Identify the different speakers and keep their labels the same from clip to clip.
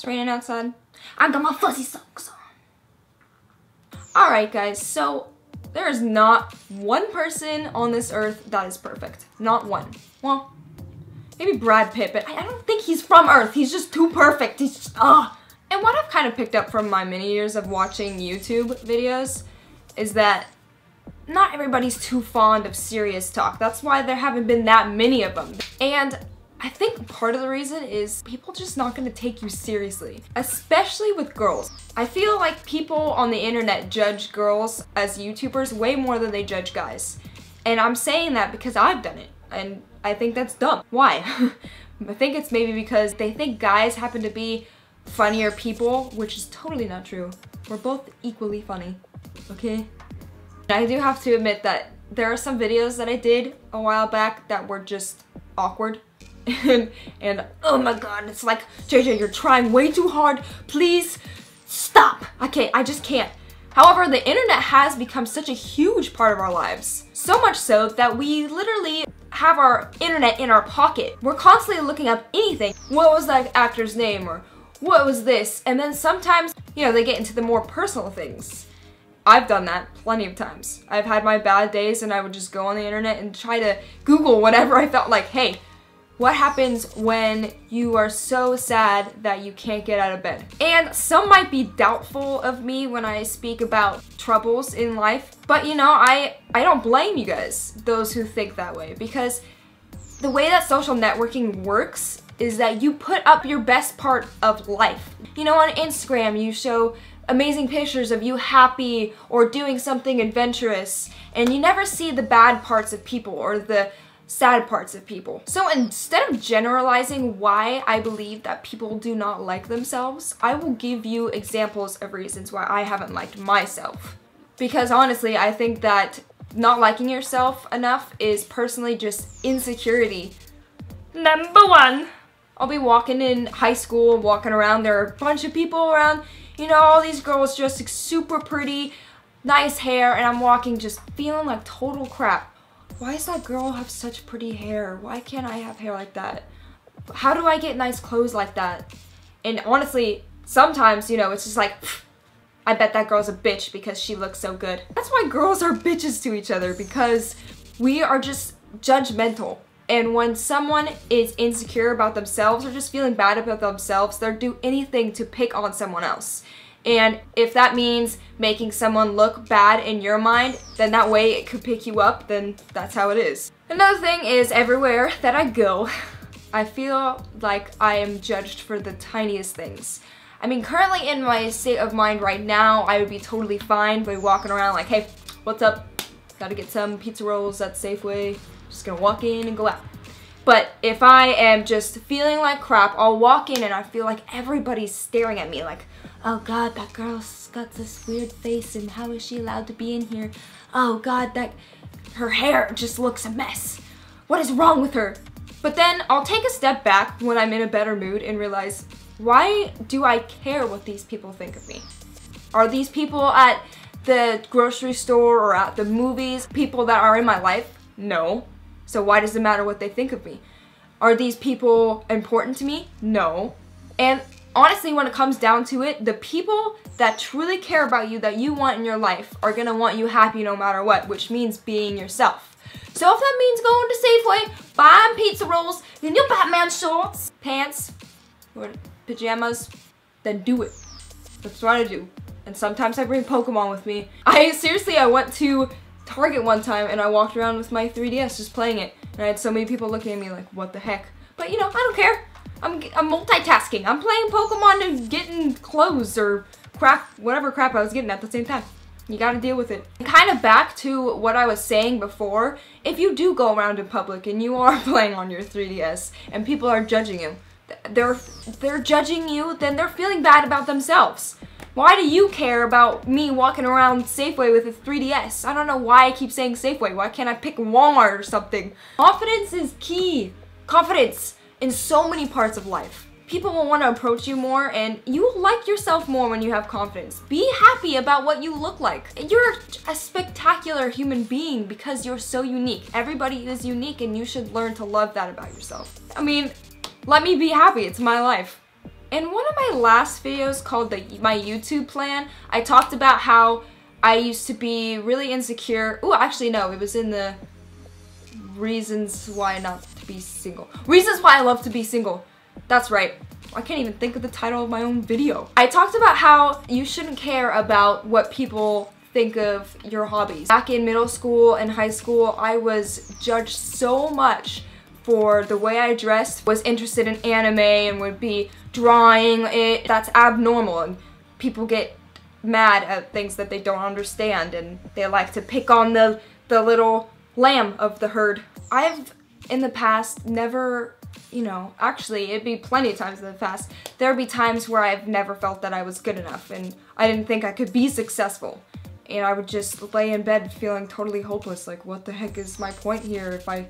Speaker 1: It's raining outside. I got my fuzzy socks on. Alright guys, so there is not one person on this earth that is perfect. Not one. Well, maybe Brad Pitt, but I don't think he's from Earth. He's just too perfect. He's just, ugh. And what I've kind of picked up from my many years of watching YouTube videos is that not everybody's too fond of serious talk. That's why there haven't been that many of them. And I think part of the reason is people just not gonna take you seriously, especially with girls. I feel like people on the internet judge girls as YouTubers way more than they judge guys. And I'm saying that because I've done it, and I think that's dumb. Why? I think it's maybe because they think guys happen to be funnier people, which is totally not true. We're both equally funny, okay? I do have to admit that there are some videos that I did a while back that were just awkward. and oh my god, it's like, JJ, you're trying way too hard. Please stop. I just can't. However, the internet has become such a huge part of our lives. So much so that we literally have our internet in our pocket. We're constantly looking up anything. What was that actor's name? Or what was this? And then sometimes, you know, they get into the more personal things. I've done that plenty of times. I've had my bad days and I would just go on the internet and try to Google whatever I felt like, hey, what happens when you are so sad that you can't get out of bed? And some might be doubtful of me when I speak about troubles in life, but you know, I don't blame you guys, those who think that way, because the way that social networking works is that you put up your best part of life. You know, on Instagram, you show amazing pictures of you happy or doing something adventurous, and you never see the bad parts of people or the sad parts of people. So instead of generalizing why I believe that people do not like themselves, I will give you examples of reasons why I haven't liked myself. Because honestly, I think that not liking yourself enough is personally just insecurity. Number one. I'll be walking in high school, walking around, there are a bunch of people around, you know, all these girls dressed like super pretty, nice hair, and I'm walking just feeling like total crap. Why does that girl have such pretty hair? Why can't I have hair like that? How do I get nice clothes like that? And honestly, sometimes, you know, it's just like, I bet that girl's a bitch because she looks so good. That's why girls are bitches to each other, because we are just judgmental. And when someone is insecure about themselves or just feeling bad about themselves, they'll do anything to pick on someone else. And if that means making someone look bad in your mind, then that way it could pick you up, then that's how it is. Another thing is, everywhere that I go, I feel like I am judged for the tiniest things. I mean, currently in my state of mind right now, I would be totally fine by walking around like, hey, what's up? Gotta get some pizza rolls at Safeway. Just gonna walk in and go out. But if I am just feeling like crap, I'll walk in and I feel like everybody's staring at me like, oh god, that girl's got this weird face and how is she allowed to be in here? Oh god, her hair just looks a mess. What is wrong with her? But then I'll take a step back when I'm in a better mood and realize, why do I care what these people think of me? Are these people at the grocery store or at the movies people that are in my life? No. So why does it matter what they think of me? Are these people important to me? No. And honestly, when it comes down to it, the people that truly care about you, that you want in your life, are gonna want you happy no matter what, which means being yourself. So if that means going to Safeway, buying pizza rolls, in your Batman shorts, pants, or pajamas, then do it. That's what I do. And sometimes I bring Pokemon with me. I went to Target one time and I walked around with my 3DS just playing it. And I had so many people looking at me like, what the heck? But you know, I don't care. I'm multitasking. I'm playing Pokemon and getting clothes or crap, whatever crap I was getting at the same time. You gotta deal with it. Kind of back to what I was saying before, if you do go around in public and you are playing on your 3DS and people are judging you, they're judging you, then they're feeling bad about themselves. Why do you care about me walking around Safeway with a 3DS? I don't know why I keep saying Safeway. Why can't I pick Walmart or something? Confidence is key. Confidence in so many parts of life. People will want to approach you more, and you will like yourself more when you have confidence. Be happy about what you look like. You're a spectacular human being because you're so unique. Everybody is unique and you should learn to love that about yourself. I mean, let me be happy. It's my life. In one of my last videos called my YouTube plan, I talked about how I used to be really insecure. Oh, actually no, it was in the reasons why not to be single. Reasons why I love to be single. That's right. I can't even think of the title of my own video. I talked about how you shouldn't care about what people think of your hobbies. Back in middle school and high school, I was judged so much for the way I dressed, was interested in anime and would be drawing it. That's abnormal, and people get mad at things that they don't understand, and they like to pick on the little lamb of the herd. I've in the past never, you know, actually it'd be plenty of times in the past, there'd be times where I've never felt that I was good enough and I didn't think I could be successful. And I would just lay in bed feeling totally hopeless, like what the heck is my point here if I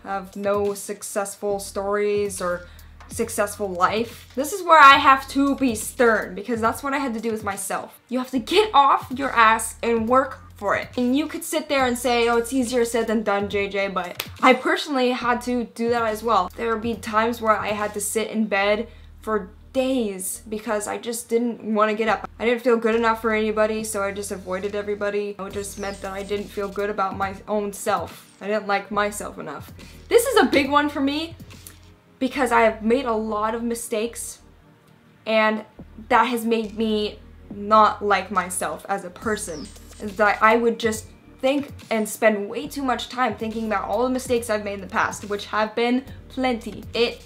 Speaker 1: have no successful stories or successful life. This is where I have to be stern, because that's what I had to do with myself. You have to get off your ass and work for it. And you could sit there and say, oh, it's easier said than done, JJ, but I personally had to do that as well. There would be times where I had to sit in bed for days because I just didn't want to get up. I didn't feel good enough for anybody, so I just avoided everybody. It just meant that I didn't feel good about my own self. I didn't like myself enough. This is a big one for me because I have made a lot of mistakes, and that has made me not like myself as a person. That I would just think and spend way too much time thinking about all the mistakes I've made in the past, which have been plenty. It,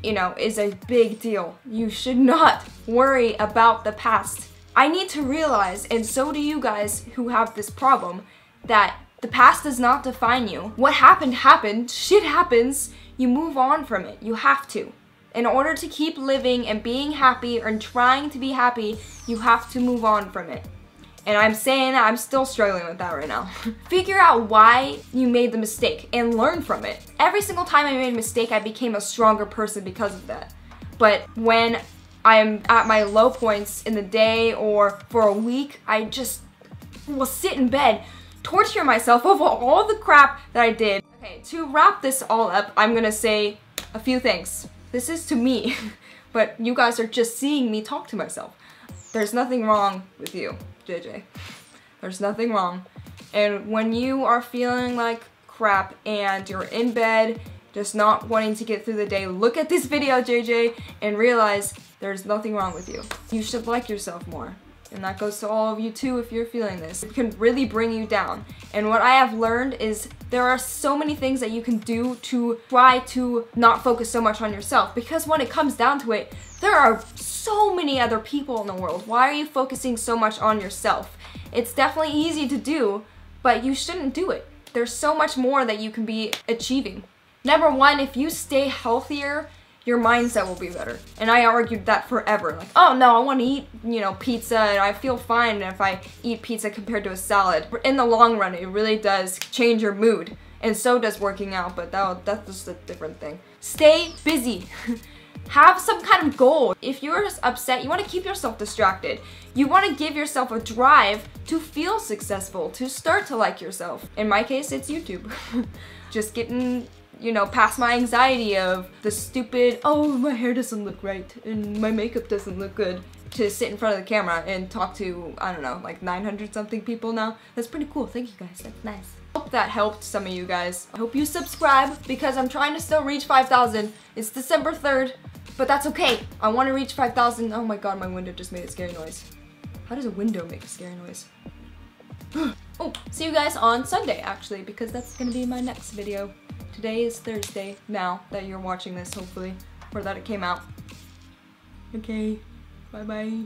Speaker 1: you know, is a big deal. You should not worry about the past. I need to realize, and so do you guys who have this problem, that the past does not define you. What happened happened. Shit happens. You move on from it. You have to. In order to keep living and being happy and trying to be happy, you have to move on from it. And I'm saying that I'm still struggling with that right now. Figure out why you made the mistake and learn from it. Every single time I made a mistake, I became a stronger person because of that. But when I'm at my low points in the day or for a week, I just will sit in bed, torture myself over all the crap that I did. Okay, to wrap this all up, I'm gonna say a few things. This is to me, but you guys are just seeing me talk to myself. There's nothing wrong with you, JJ. There's nothing wrong. And when you are feeling like crap and you're in bed, just not wanting to get through the day, look at this video, JJ, and realize there's nothing wrong with you. You should like yourself more. And that goes to all of you too if you're feeling this. It can really bring you down. And what I have learned is there are so many things that you can do to try to not focus so much on yourself. Because when it comes down to it, there are so many other people in the world. Why are you focusing so much on yourself? It's definitely easy to do, but you shouldn't do it. There's so much more that you can be achieving. Number one, if you stay healthier, your mindset will be better. And I argued that forever. Like, oh no, I want to eat, you know, pizza and I feel fine if I eat pizza compared to a salad. In the long run, it really does change your mood. And so does working out, but that's just a different thing. Stay busy. Have some kind of goal. If you're upset, you want to keep yourself distracted. You want to give yourself a drive to feel successful, to start to like yourself. In my case, it's YouTube. Just getting, you know, past my anxiety of the stupid, oh, my hair doesn't look right and my makeup doesn't look good, to sit in front of the camera and talk to, I don't know, like 900 something people now. That's pretty cool. Thank you guys. That's nice. Hope that helped some of you guys. I hope you subscribe because I'm trying to still reach 5,000. It's December 3rd, but that's okay. I want to reach 5,000. Oh my god, my window just made a scary noise. How does a window make a scary noise? Oh, see you guys on Sunday actually, because that's gonna be my next video. Today is Thursday now that you're watching this, hopefully, or that it came out. Okay, bye bye.